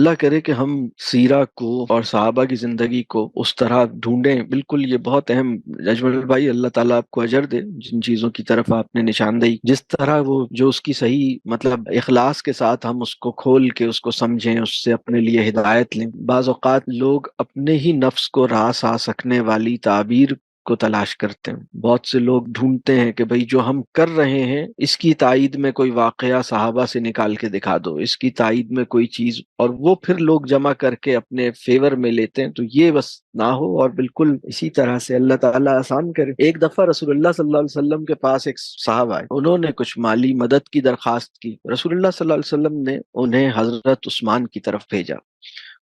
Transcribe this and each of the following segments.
اللہ کرے کہ ہم سیرہ کو اور صحابہ کی زندگی کو اس طرح ڈھونڈیں. بالکل یہ بہت اہم. اجمل بھائی اللہ تعالیٰ آپ کو اجر دے جن چیزوں کی طرف آپ نے نشاندہی. جس طرح وہ جو اس کی صحیح مطلب اخلاص کے ساتھ ہم اس کو کھول کے اس کو سمجھیں، اس سے اپنے لیے ہدایت لیں. بعض اوقات لوگ اپنے ہی نفس کو راس آ سکنے والی تعبیر کو تلاش کرتے ہیں. بہت سے لوگ ڈھونڈتے ہیں کہ بھئی جو ہم کر رہے ہیں اس کی تائید میں کوئی واقعہ صحابہ سے نکال کے دکھا دو، اس کی تائید میں کوئی چیز، اور وہ پھر لوگ جمع کر کے اپنے فیور میں لیتے ہیں. تو یہ بس نہ ہو. اور بالکل اسی طرح سے اللہ تعالیٰ آسان کرے. ایک دفعہ رسول اللہ صلی اللہ علیہ وسلم کے پاس ایک صاحب آئے، انہوں نے کچھ مالی مدد کی درخواست کی. رسول اللہ صلی اللہ علیہ وسلم نے انہیں حضرت عثمان کی طرف بھیجا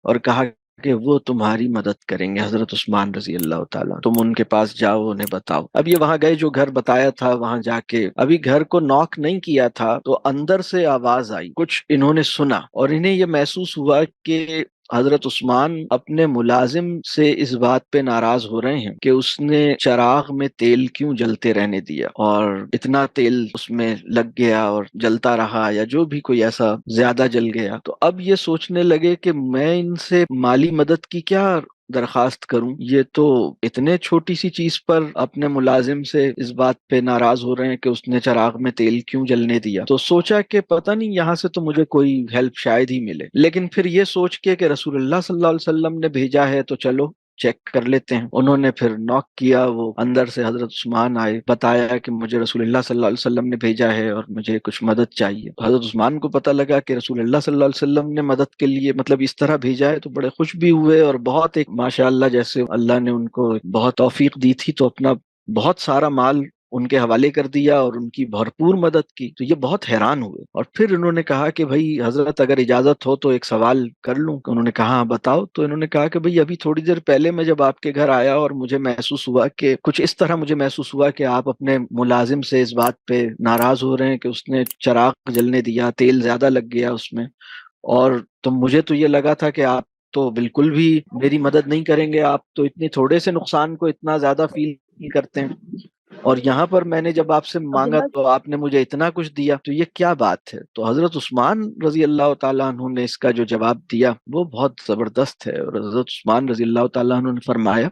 اور کہا کہ وہ تمہاری مدد کریں گے. حضرت عثمان رضی اللہ تعالیٰ، تم ان کے پاس جاؤ، انہیں بتاؤ. اب یہ وہاں گئے، جو گھر بتایا تھا وہاں جا کے ابھی گھر کو نوک نہیں کیا تھا تو اندر سے آواز آئی، کچھ انہوں نے سنا اور انہیں یہ محسوس ہوا کہ حضرت عثمان اپنے ملازم سے اس بات پہ ناراض ہو رہے ہیں کہ اس نے چراغ میں تیل کیوں جلتے رہنے دیا اور اتنا تیل اس میں لگ گیا اور جلتا رہا، یا جو بھی کوئی ایسا زیادہ جل گیا. تو اب یہ سوچنے لگے کہ میں ان سے مالی مدد کی کیا درخواست کروں، یہ تو اتنے چھوٹی سی چیز پر اپنے ملازم سے اس بات پہ ناراض ہو رہے ہیں کہ اس نے چراغ میں تیل کیوں جلنے دیا. تو سوچا کہ پتہ نہیں یہاں سے تو مجھے کوئی ہیلپ شاید ہی ملے. لیکن پھر یہ سوچ کے کہ رسول اللہ صلی اللہ علیہ وسلم نے بھیجا ہے تو چلو چیک کر لیتے ہیں. انہوں نے پھر نوک کیا، وہ اندر سے حضرت عثمان آئے، بتایا کہ مجھے رسول اللہ صلی اللہ علیہ وسلم نے بھیجا ہے اور مجھے کچھ مدد چاہیے. حضرت عثمان کو پتہ لگا کہ رسول اللہ صلی اللہ علیہ وسلم نے مدد کے لیے مطلب اس طرح بھیجا ہے، تو بڑے خوش بھی ہوئے اور بہت ایک ماشاء اللہ جیسے اللہ نے ان کو بہت توفیق دی تھی تو اپنا بہت سارا مال ان کے حوالے کر دیا اور ان کی بھرپور مدد کی. تو یہ بہت حیران ہوئے اور پھر انہوں نے کہا کہ بھائی حضرت اگر اجازت ہو تو ایک سوال کر لوں. انہوں نے کہا ہاں بتاؤ. تو انہوں نے کہا کہ بھائی ابھی تھوڑی دیر پہلے میں جب آپ کے گھر آیا اور مجھے محسوس ہوا کہ کچھ اس طرح مجھے محسوس ہوا کہ آپ اپنے ملازم سے اس بات پہ ناراض ہو رہے ہیں کہ اس نے چراغ جلنے دیا، تیل زیادہ لگ گیا اس میں، اور تو مجھے تو یہ لگا تھا کہ آپ تو بالکل بھی میری مدد نہیں کریں گے، آپ تو اتنے تھوڑے سے نقصان کو اتنا زیادہ فیل کرتے ہیں، اور یہاں پر میں نے جب آپ سے مانگا تو آپ نے مجھے اتنا کچھ دیا، تو یہ کیا بات ہے؟ تو حضرت عثمان رضی اللہ تعالیٰ عنہ نے اس کا جو جواب دیا وہ بہت زبردست ہے. اور حضرت عثمان رضی اللہ تعالیٰ عنہ نے فرمایا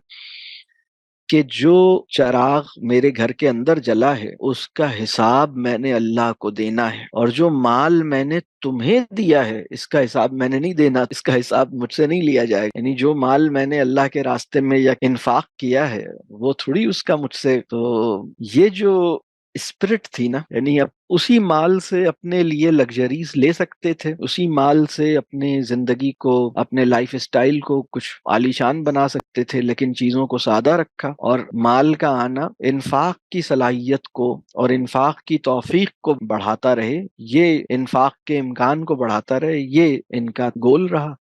کہ جو چراغ میرے گھر کے اندر جلا ہے اس کا حساب میں نے اللہ کو دینا ہے، اور جو مال میں نے تمہیں دیا ہے اس کا حساب میں نے نہیں دینا، اس کا حساب مجھ سے نہیں لیا جائے گا. یعنی جو مال میں نے اللہ کے راستے میں یا انفاق کیا ہے وہ تھوڑی اس کا مجھ سے. تو یہ جو اسپرٹ تھی نا، یعنی اب اسی مال سے اپنے لیے لگژریز لے سکتے تھے، اسی مال سے اپنی زندگی کو، اپنے لائف اسٹائل کو کچھ عالیشان بنا سکتے تھے، لیکن چیزوں کو سادہ رکھا. اور مال کا آنا انفاق کی صلاحیت کو اور انفاق کی توفیق کو بڑھاتا رہے، یہ انفاق کے امکان کو بڑھاتا رہے، یہ ان کا گول رہا.